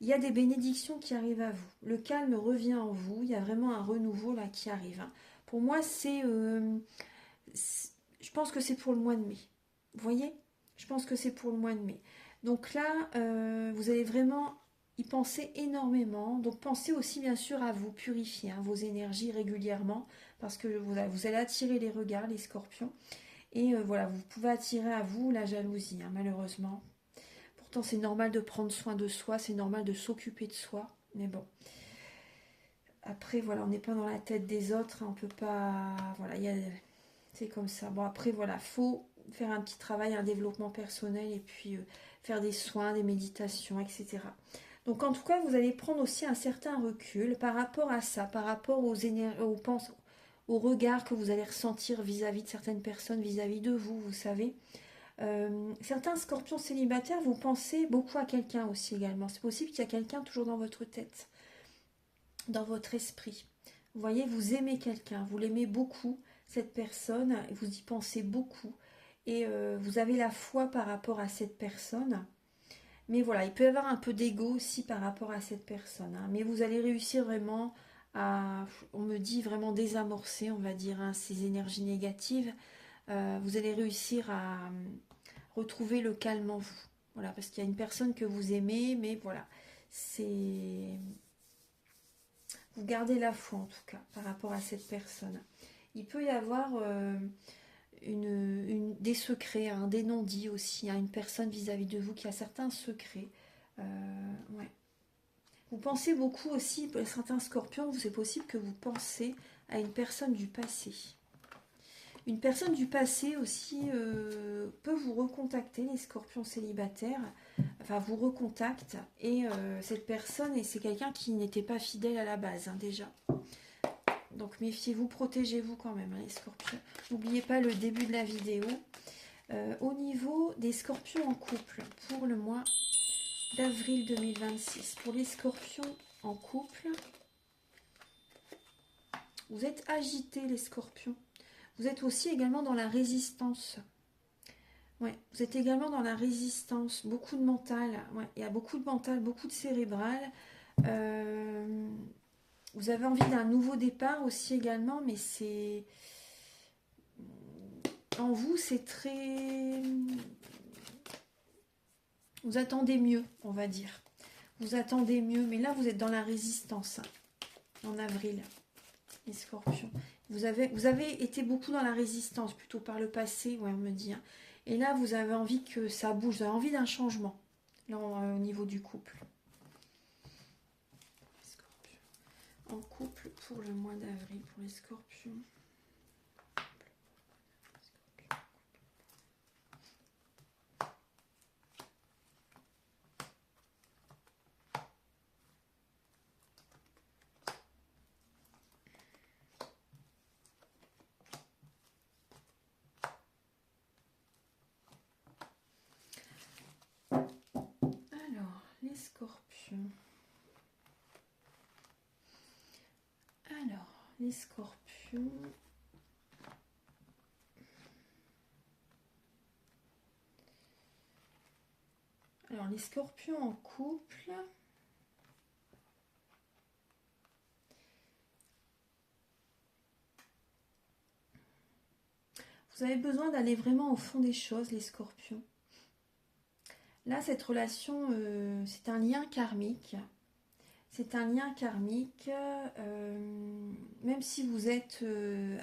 Il y a des bénédictions qui arrivent à vous. Le calme revient en vous. Il y a vraiment un renouveau là qui arrive, hein. Pour moi, je pense que c'est pour le mois de mai. Vous voyez? Je pense que c'est pour le mois de mai. Donc là, vous allez vraiment y penser énormément. Donc pensez aussi bien sûr à vous purifier, hein, vos énergies régulièrement, parce que vous allez attirer les regards, les scorpions. Et voilà, vous pouvez attirer à vous la jalousie, hein, malheureusement. Pourtant, c'est normal de prendre soin de soi, c'est normal de s'occuper de soi. Mais bon. Après, voilà, on n'est pas dans la tête des autres, hein, on peut pas... Voilà, c'est comme ça. Bon, après, voilà, faut faire un petit travail, un développement personnel, et puis faire des soins, des méditations, etc. Donc, en tout cas, vous allez prendre aussi un certain recul par rapport à ça, par rapport au regard que vous allez ressentir vis-à-vis de certaines personnes, vis-à-vis de vous, vous savez. Certains scorpions célibataires, vous pensez beaucoup à quelqu'un aussi également. C'est possible qu'il y a quelqu'un toujours dans votre tête, dans votre esprit. Vous voyez, vous aimez quelqu'un, vous l'aimez beaucoup, cette personne, et vous y pensez beaucoup. Et vous avez la foi par rapport à cette personne. Mais voilà, il peut y avoir un peu d'ego aussi par rapport à cette personne, hein. Mais vous allez réussir vraiment on me dit vraiment désamorcer, on va dire, hein, ces énergies négatives. Vous allez réussir à retrouver le calme en vous. Voilà, parce qu'il y a une personne que vous aimez, mais voilà, c'est... Vous gardez la foi en tout cas par rapport à cette personne. Il peut y avoir des secrets, hein, des non-dits aussi, hein, une personne vis-à-vis de vous qui a certains secrets. Ouais. Vous pensez beaucoup aussi, pour certains scorpions, c'est possible que vous pensez à une personne du passé. Une personne du passé aussi peut vous recontacter, les scorpions célibataires, enfin vous recontacte, et cette personne, et c'est quelqu'un qui n'était pas fidèle à la base, hein, déjà. Donc méfiez-vous, protégez-vous quand même, hein, les scorpions. N'oubliez pas le début de la vidéo. Au niveau des scorpions en couple, pour le mois d'avril 2026, pour les scorpions en couple, vous êtes agités, les scorpions. Vous êtes aussi également dans la résistance. Ouais, vous êtes également dans la résistance, beaucoup de mental. Ouais, il y a beaucoup de mental, beaucoup de cérébral. Vous avez envie d'un nouveau départ aussi également, mais c'est... En vous, c'est très... Vous attendez mieux, on va dire. Vous attendez mieux, mais là, vous êtes dans la résistance, hein, en avril, les scorpions. Vous avez été beaucoup dans la résistance, plutôt par le passé, ouais, on me dit. Hein. Et là, vous avez envie que ça bouge, vous avez envie d'un changement, là, au niveau du couple. En couple pour le mois d'avril, pour les scorpions. Alors, les scorpions. Alors, les scorpions. Alors, les scorpions en couple. Vous avez besoin d'aller vraiment au fond des choses, les scorpions. Là, cette relation, c'est un lien karmique. C'est un lien karmique. Même si vous êtes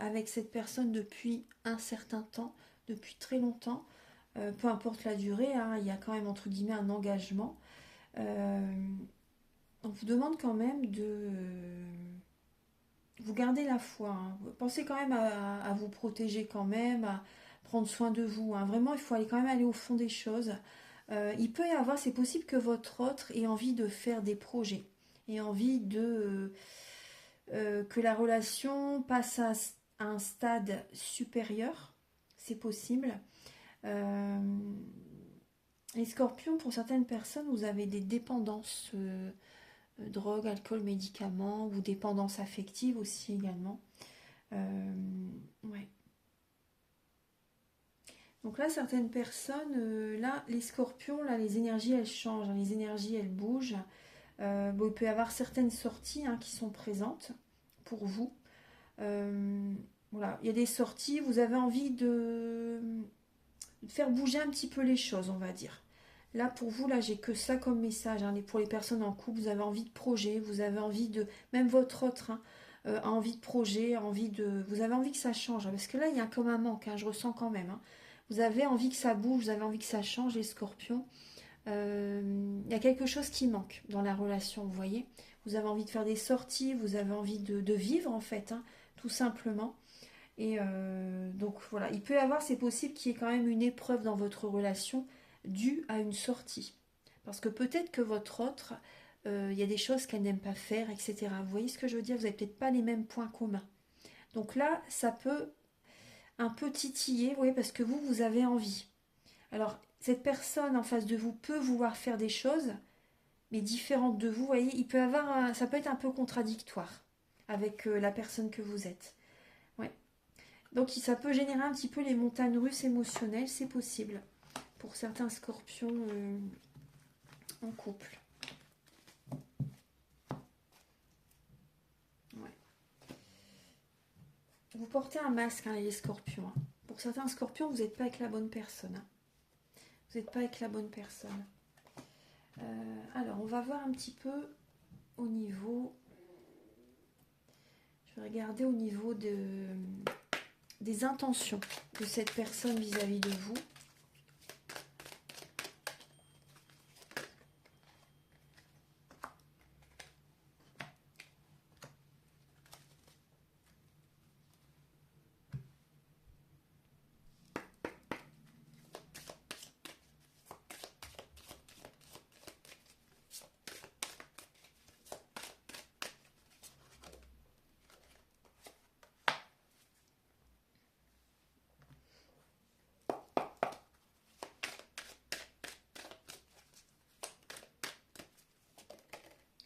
avec cette personne depuis un certain temps, depuis très longtemps, peu importe la durée, hein, il y a quand même entre guillemets un engagement. On vous demande quand même de vous garder la foi. Hein. Pensez quand même à vous protéger quand même, à prendre soin de vous. Hein. Vraiment, il faut aller quand même aller au fond des choses. Il peut y avoir, c'est possible que votre autre ait envie de faire des projets, ait envie de que la relation passe à un stade supérieur. C'est possible. Les scorpions, pour certaines personnes, vous avez des dépendances, drogue, alcool, médicaments, ou dépendances affectives aussi également. Ouais. Donc là, certaines personnes, là, les scorpions, là, les énergies, elles changent, hein, les énergies, elles bougent. Bon, il peut y avoir certaines sorties, hein, qui sont présentes pour vous. Voilà, il y a des sorties, vous avez envie de faire bouger un petit peu les choses, on va dire. Là, pour vous, là, j'ai que ça comme message. Hein. Pour les personnes en couple, vous avez envie de projet, vous avez envie de... Même votre autre hein, a envie de projet, a envie de... Vous avez envie que ça change. Hein, parce que là, il y a comme un manque, hein, je ressens quand même. Hein. Vous avez envie que ça bouge, vous avez envie que ça change, les scorpions. Il y a quelque chose qui manque dans la relation, vous voyez. Vous avez envie de faire des sorties, vous avez envie de vivre, en fait, hein, tout simplement. Et donc, voilà, il peut y avoir, c'est possible qu'il y ait quand même une épreuve dans votre relation due à une sortie. Parce que peut-être que votre autre, il y a des choses qu'elle n'aime pas faire, etc. Vous voyez ce que je veux dire? Vous n'avez peut-être pas les mêmes points communs. Donc là, ça peut un peu titiller, vous voyez, parce que vous, vous avez envie. Alors, cette personne en face de vous peut vouloir faire des choses, mais différentes de vous, vous voyez, il peut avoir ça peut être un peu contradictoire avec la personne que vous êtes. Ouais. Donc ça peut générer un petit peu les montagnes russes émotionnelles, c'est possible pour certains scorpions en couple. Ouais. vous portez un masque, hein, les scorpions. Hein. Pour certains scorpions, vous n'êtes pas avec la bonne personne. Hein. Vous n'êtes pas avec la bonne personne. Alors, on va voir un petit peu au niveau... Je vais regarder au niveau des intentions de cette personne vis-à-vis de vous.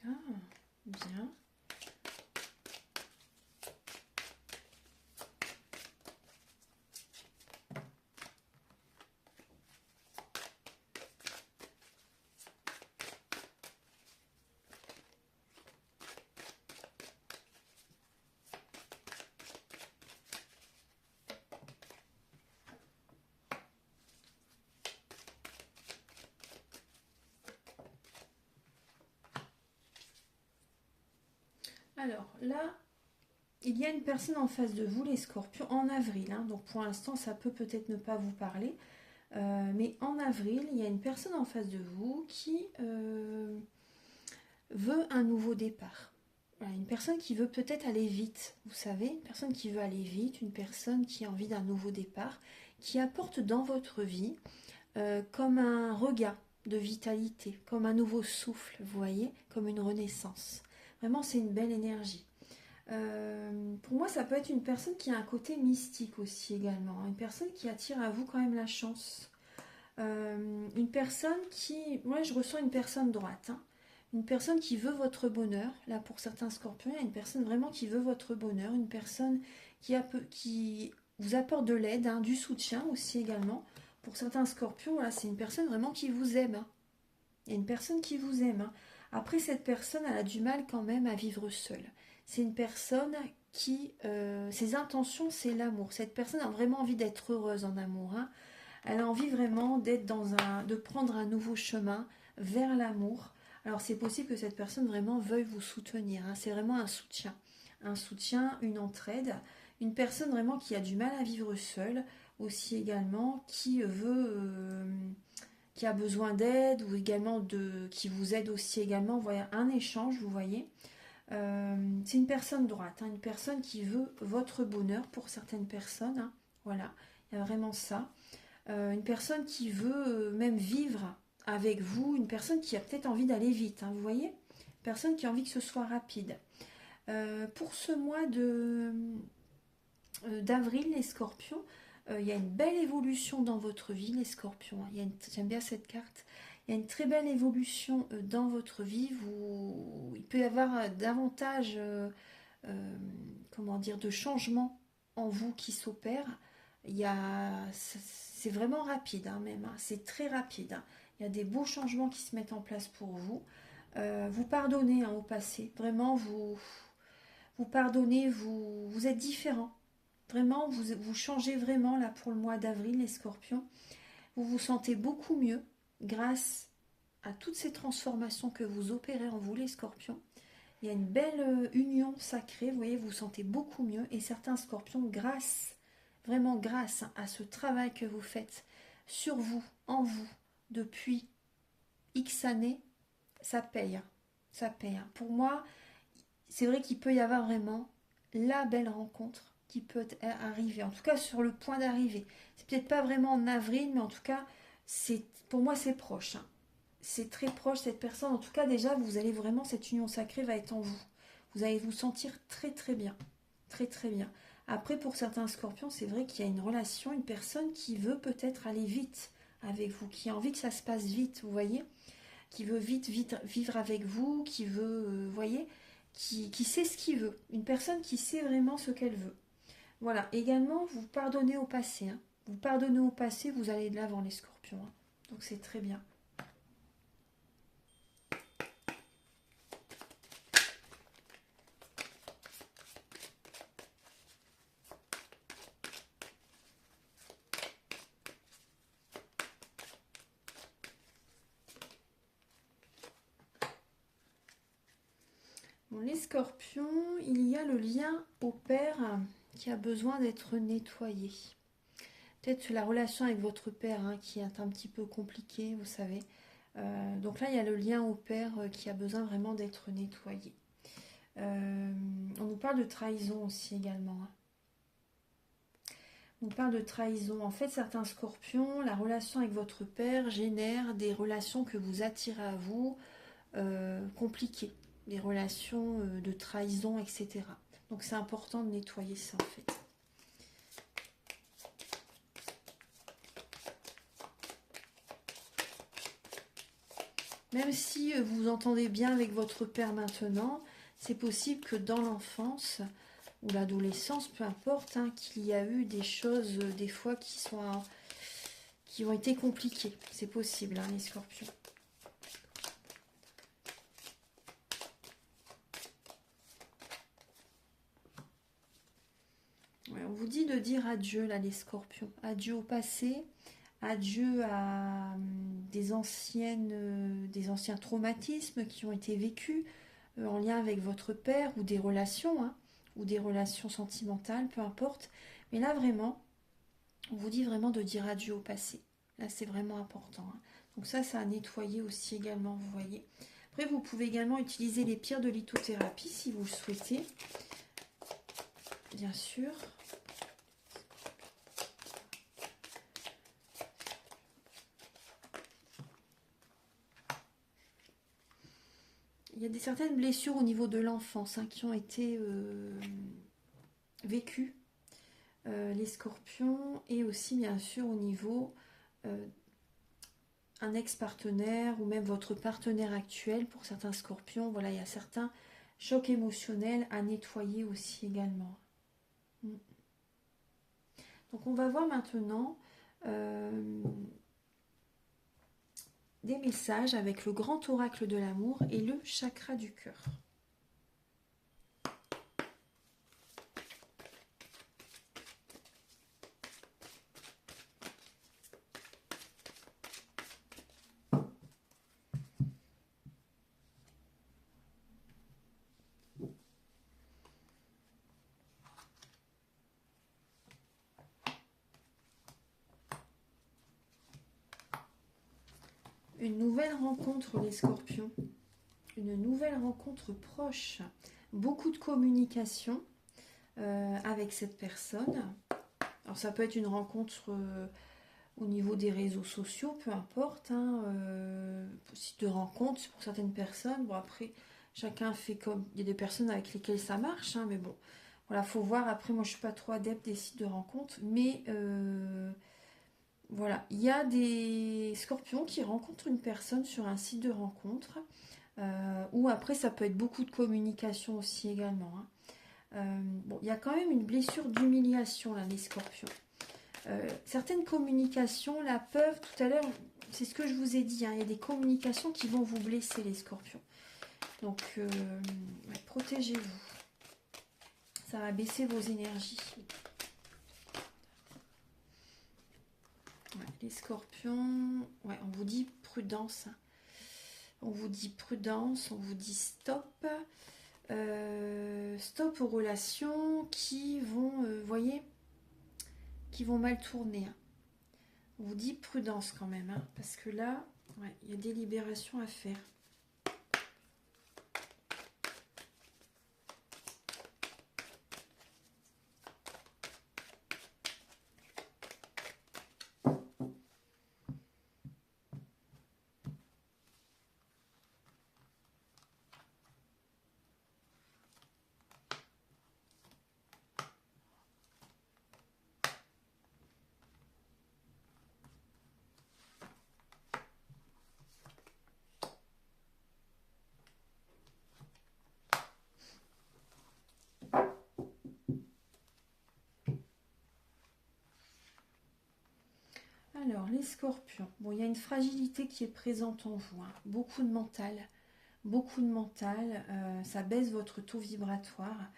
Ah, bien. Alors là, il y a une personne en face de vous, les scorpions, en avril. Hein, donc pour l'instant, ça peut-être ne pas vous parler. Mais en avril, il y a une personne en face de vous qui veut un nouveau départ. Voilà, une personne qui veut peut-être aller vite, vous savez, une personne qui veut aller vite, une personne qui a envie d'un nouveau départ, qui apporte dans votre vie comme un regain de vitalité, comme un nouveau souffle, vous voyez, comme une renaissance. Vraiment, c'est une belle énergie. Pour moi, ça peut être une personne qui a un côté mystique aussi également, hein. Une personne qui attire à vous quand même la chance. Une personne qui... Moi, je ressens une personne droite, hein. Une personne qui veut votre bonheur. Là, pour certains scorpions, il y a une personne vraiment qui veut votre bonheur. Une personne qui vous apporte de l'aide, hein, du soutien aussi également. Pour certains scorpions, voilà, c'est une personne vraiment qui vous aime, hein. Il y a une personne qui vous aime, hein. Après, cette personne, elle a du mal quand même à vivre seule. C'est une personne qui... ses intentions, c'est l'amour. Cette personne a vraiment envie d'être heureuse en amour, hein. Elle a envie vraiment d'être de prendre un nouveau chemin vers l'amour. Alors, c'est possible que cette personne vraiment veuille vous soutenir, hein. C'est vraiment un soutien. Un soutien, une entraide. Une personne vraiment qui a du mal à vivre seule, aussi également, qui veut... qui a besoin d'aide ou également qui vous aide aussi également. Voilà, un échange, vous voyez. C'est une personne droite, hein, une personne qui veut votre bonheur pour certaines personnes. Hein, voilà, il y a vraiment ça. Une personne qui veut même vivre avec vous, une personne qui a peut-être envie d'aller vite, hein, vous voyez. Une personne qui a envie que ce soit rapide. Pour ce mois d'avril, les scorpions, il y a une belle évolution dans votre vie, les scorpions. J'aime bien cette carte. Il y a une très belle évolution dans votre vie. Il peut y avoir davantage comment dire, de changements en vous qui s'opèrent. C'est vraiment rapide, hein, même. Hein. C'est très rapide. Hein. Il y a des beaux changements qui se mettent en place pour vous. Vous pardonnez, hein, au passé. Vraiment, vous pardonnez, vous êtes différent. Vraiment, vous changez vraiment là pour le mois d'avril, les scorpions. Vous vous sentez beaucoup mieux grâce à toutes ces transformations que vous opérez en vous, les scorpions. Il y a une belle union sacrée, vous voyez, vous vous sentez beaucoup mieux. Et certains scorpions, vraiment grâce à ce travail que vous faites sur vous, en vous, depuis X années, ça paye. Hein. Ça paye. Hein. Pour moi, c'est vrai qu'il peut y avoir vraiment la belle rencontre qui peut arriver, en tout cas sur le point d'arriver. C'est peut-être pas vraiment en avril, mais en tout cas, pour moi c'est proche. Hein. C'est très proche, cette personne. En tout cas, déjà, vous allez vraiment, cette union sacrée va être en vous. Vous allez vous sentir très très bien. Très très bien. Après, pour certains scorpions, c'est vrai qu'il y a une relation, une personne qui veut peut-être aller vite avec vous, qui a envie que ça se passe vite, vous voyez, qui veut vite vivre avec vous, qui veut, vous voyez, qui sait ce qu'il veut. Une personne qui sait vraiment ce qu'elle veut. Voilà, également, vous pardonnez au passé. Hein. Vous pardonnez au passé, vous allez de l'avant, les scorpions. Hein. Donc c'est très bien. Bon, les scorpions, il y a le lien au père qui a besoin d'être nettoyé. Peut-être la relation avec votre père qui est un petit peu compliquée, vous savez. Donc là, il y a le lien au père qui a besoin vraiment d'être nettoyé. On nous parle de trahison aussi également. On parle de trahison. En fait, certains scorpions, la relation avec votre père génère des relations que vous attirez à vous, compliquées. Des relations de trahison, etc. Donc c'est important de nettoyer ça en fait. Même si vous vous entendez bien avec votre père maintenant, c'est possible que dans l'enfance ou l'adolescence, peu importe, qu'il y a eu des choses des fois qui ont été compliquées. C'est possible, les scorpions. Ouais, on vous dit de dire adieu, là, les scorpions. Adieu au passé, adieu à des anciens traumatismes qui ont été vécus en lien avec votre père ou des relations sentimentales, peu importe. Mais là, vraiment, on vous dit vraiment de dire adieu au passé. Là, c'est vraiment important. Donc ça a nettoyé aussi également, vous voyez. Après, vous pouvez également utiliser les pierres de lithothérapie si vous le souhaitez. Bien sûr. Il y a certaines blessures au niveau de l'enfance qui ont été vécues, les scorpions, et aussi bien sûr au niveau un ex-partenaire ou même votre partenaire actuel pour certains scorpions. Voilà, il y a certains chocs émotionnels à nettoyer aussi également. Donc on va voir maintenant des messages avec le grand oracle de l'amour et le chakra du cœur. Une nouvelle rencontre, les scorpions. Une nouvelle rencontre proche. Beaucoup de communication avec cette personne. Alors ça peut être une rencontre au niveau des réseaux sociaux, peu importe. Site de rencontre pour certaines personnes. Bon, après, chacun fait comme... Il y a des personnes avec lesquelles ça marche, mais bon. Voilà, faut voir. Après, moi, je suis pas trop adepte des sites de rencontre. Mais... voilà, il y a des scorpions qui rencontrent une personne sur un site de rencontre, ou après ça peut être beaucoup de communication aussi également. Bon, il y a quand même une blessure d'humiliation là, les scorpions. Certaines communications là peuvent, tout à l'heure, c'est ce que je vous ai dit, il y a des communications qui vont vous blesser les scorpions. Donc, protégez-vous. Ça va baisser vos énergies. Ouais, les scorpions, on vous dit prudence. On vous dit prudence, on vous dit stop. Stop aux relations qui vont, voyez, qui vont mal tourner. On vous dit prudence quand même, parce que là, il y a des libérations à faire. Alors, les scorpions. Bon, il y a une fragilité qui est présente en vous. Beaucoup de mental. Beaucoup de mental. Ça baisse votre taux vibratoire.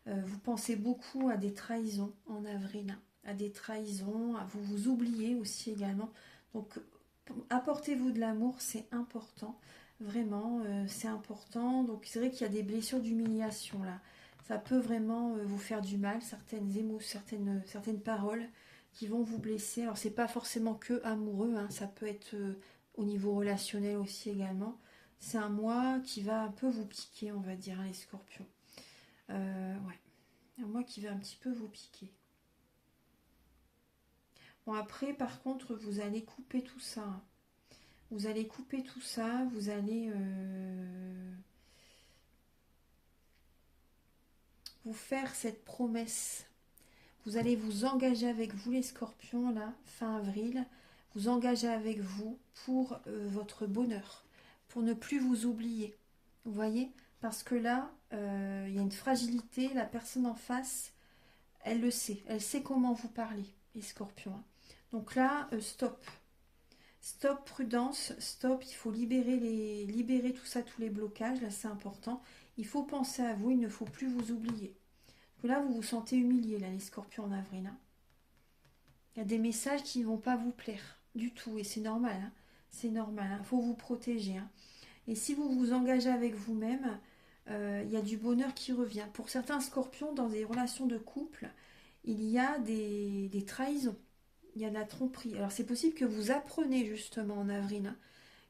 Vous pensez beaucoup à des trahisons en avril. À des trahisons. Vous vous oubliez aussi également. Donc, apportez-vous de l'amour, c'est important. Vraiment, c'est important. Donc c'est vrai qu'il y a des blessures d'humiliation là. Ça peut vraiment vous faire du mal, certaines émotions, certaines paroles qui vont vous blesser. Alors c'est pas forcément que amoureux, hein, ça peut être au niveau relationnel aussi également. C'est un mois qui va un peu vous piquer, on va dire, hein, les scorpions. Ouais, un mois qui va un petit peu vous piquer. Bon, après, par contre, vous allez couper tout ça, hein. Vous allez couper tout ça, vous allez vous faire cette promesse. Vous allez vous engager avec vous, les scorpions, là, fin avril. Vous engager avec vous pour votre bonheur, pour ne plus vous oublier. Vous voyez? Parce que là, il y a une fragilité. La personne en face, elle le sait. Elle sait comment vous parler, les scorpions, hein. Donc là, stop. Stop, prudence, stop, il faut libérer tout ça, tous les blocages, là c'est important. Il faut penser à vous, il ne faut plus vous oublier. Parce que là, vous vous sentez humilié, là, les scorpions en avril, hein. Il y a des messages qui ne vont pas vous plaire du tout, et c'est normal, hein. C'est normal, il faut vous protéger, hein. Et si vous vous engagez avec vous-même, il y a du bonheur qui revient. Pour certains scorpions, dans des relations de couple, il y a des trahisons. Il y a de la tromperie. Alors c'est possible que vous apprenez justement en avril, hein,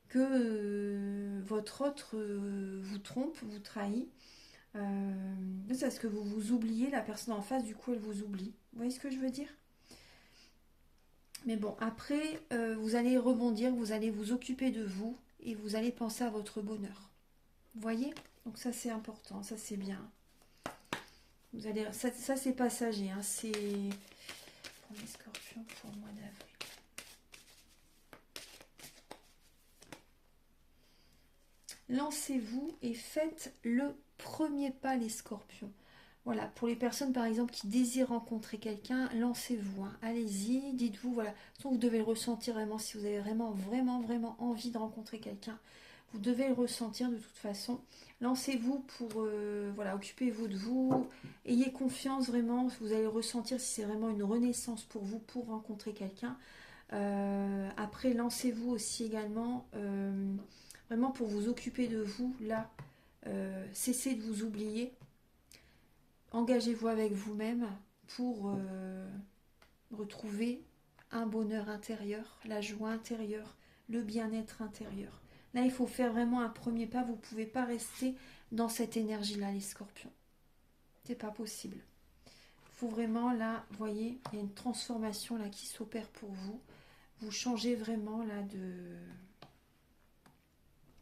que votre autre vous trompe, vous trahit. C'est parce que vous vous oubliez, la personne en face, du coup, elle vous oublie. Vous voyez ce que je veux dire? Mais bon, après, vous allez rebondir, vous allez vous occuper de vous et vous allez penser à votre bonheur. Vous voyez? Donc ça, c'est important, ça, c'est bien. Vous allez, ça c'est passager, hein, c'est pour les scorpions pour le mois d'avril. Lancez-vous et faites le premier pas, les scorpions. Voilà, pour les personnes par exemple qui désirent rencontrer quelqu'un, lancez-vous, hein. Allez-y, dites-vous, voilà. Vous devez le ressentir vraiment, si vous avez vraiment envie de rencontrer quelqu'un. Vous devez le ressentir de toute façon. Lancez-vous pour, voilà, occupez-vous de vous. Ayez confiance vraiment, vous allez le ressentir si c'est vraiment une renaissance pour vous, pour rencontrer quelqu'un. Après, lancez-vous aussi également, vraiment pour vous occuper de vous, là. Cessez de vous oublier. Engagez-vous avec vous-même pour retrouver un bonheur intérieur, la joie intérieure, le bien-être intérieur. Là, il faut faire vraiment un premier pas. Vous ne pouvez pas rester dans cette énergie-là, les scorpions. C'est pas possible. Il faut vraiment, là, vous voyez, il y a une transformation là qui s'opère pour vous. Vous changez vraiment là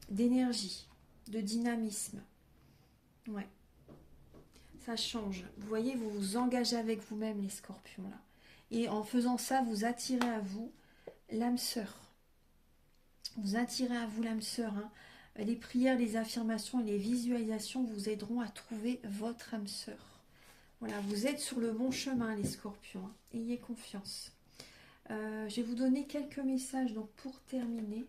d'énergie, de dynamisme. Ouais. Ça change. Vous voyez, vous vous engagez avec vous-même, les scorpions, là. Et en faisant ça, vous attirez à vous l'âme sœur. Vous attirez à vous l'âme sœur, hein. Les prières, les affirmations et les visualisations vous aideront à trouver votre âme sœur. Voilà, vous êtes sur le bon chemin, les scorpions, hein. Ayez confiance. Je vais vous donner quelques messages donc pour terminer.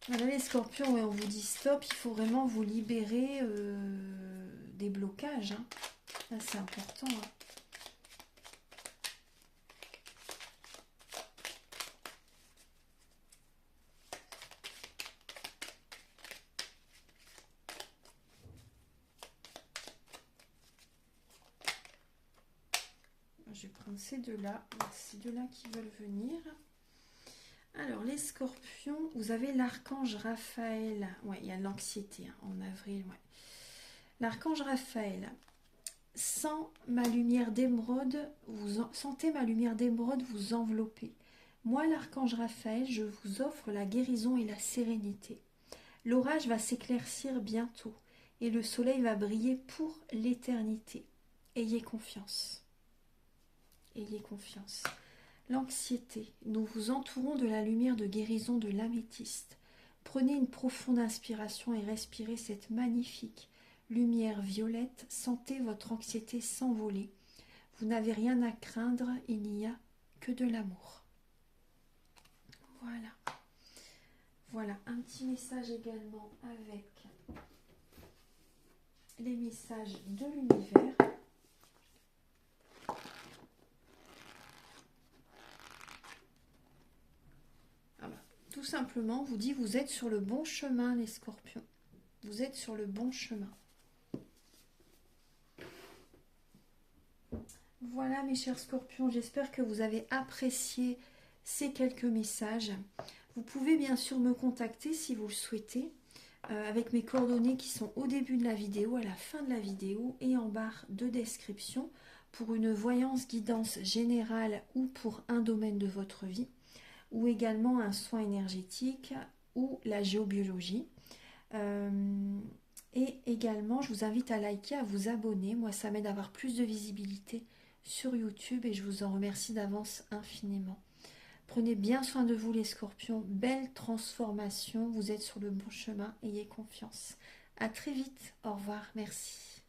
Voilà, les scorpions, ouais, on vous dit stop, il faut vraiment vous libérer des blocages, hein. Là, c'est important, hein. Je vais prendre ces deux-là. Ces deux-là qui veulent venir. Alors, les scorpions, vous avez l'archange Raphaël. Ouais, il y a l'anxiété, hein, en avril, ouais. L'archange Raphaël. Sentez ma lumière d'émeraude vous envelopper. Moi, l'archange Raphaël, je vous offre la guérison et la sérénité. L'orage va s'éclaircir bientôt et le soleil va briller pour l'éternité. Ayez confiance. Ayez confiance. L'anxiété. Nous vous entourons de la lumière de guérison de l'améthyste. Prenez une profonde inspiration et respirez cette magnifique lumière violette. Sentez votre anxiété s'envoler. Vous n'avez rien à craindre, il n'y a que de l'amour. Voilà. Voilà, un petit message également avec les messages de l'univers. simplement vous dit vous êtes sur le bon chemin les scorpions. Vous êtes sur le bon chemin. Voilà mes chers scorpions, j'espère que vous avez apprécié ces quelques messages. Vous pouvez bien sûr me contacter si vous le souhaitez, avec mes coordonnées qui sont au début de la vidéo, à la fin de la vidéo et en barre de description pour une voyance guidance générale ou pour un domaine de votre vie, ou également un soin énergétique ou la géobiologie. Et également, je vous invite à liker, à vous abonner. Moi, ça m'aide à avoir plus de visibilité sur YouTube et je vous en remercie d'avance infiniment. Prenez bien soin de vous les scorpions. Belle transformation. Vous êtes sur le bon chemin. Ayez confiance. À très vite. Au revoir. Merci.